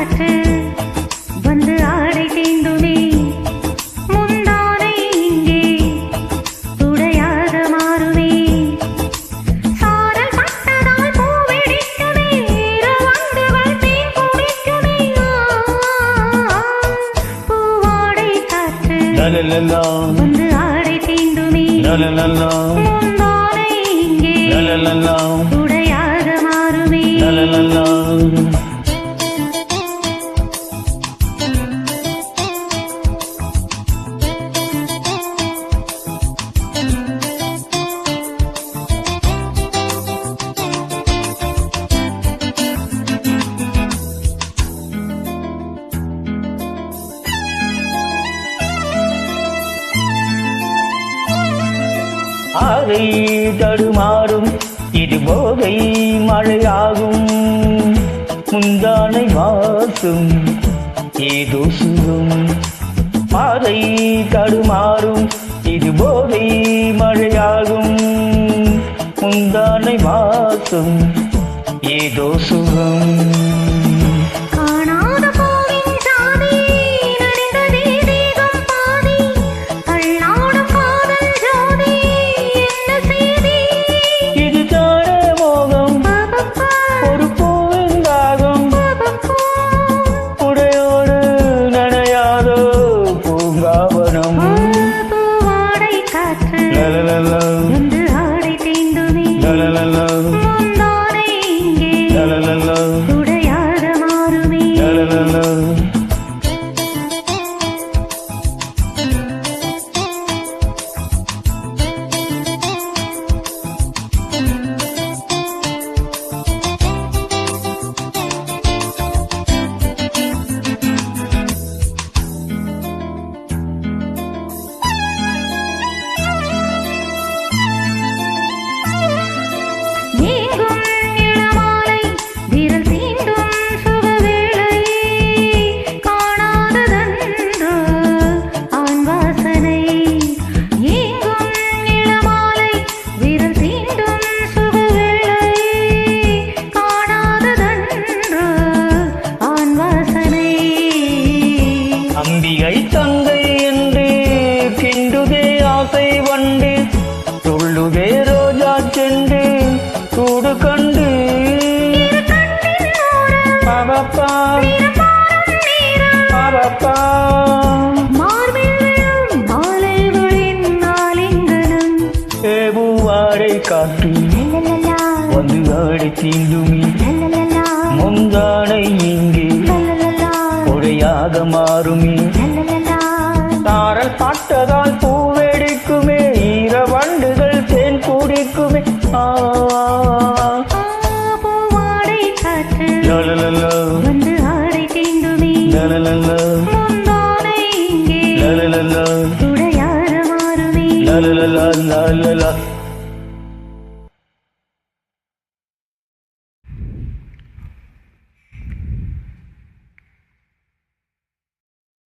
காற்று வந்து ஆடை தீண்டுமே முந்தானை இங்கே துடையாக மாறுமே சாரல் பட்டதால் பூவெடிக்குமே இரவண்டுகள் தேன் குடிக்குமே பூவாடை காற்று வந்து ஆடை தீண்டுமே முந்தானை இங்கே துடையாக மாறுமே ஆரை தடுமாறும் இது போகை மழையாகும் முந்தானை வாசும் ஏதோ சுகம் பாதை தடுமாறும் இது போகை மழையாகும் முந்தானை வாசும் ஏதோ சுகம் வந்து ஆடை தீண்டுமே முந்தானை இங்கே துடையாக மாறுமே அம்பிகை தங்கை என்று கிண்டுதே ஆசை வண்டு துள்ளுதே ரோஜா செண்டு கூடு கண்டு பாபப்பா பாபப்பா ஏபுவாடை காட்டு வந்து ஆடை தீண்டுமே முந்தானை இங்கே உடையாக மாறுமே தாரல் பட்டதால் பூவெடிக்குமே ஈரவண்டுகள் தேன் குடிக்குமே பூவாடை காற்று வந்து ஆடை தீண்டுமே முந்தானை இங்கே துடையாக மாறுமே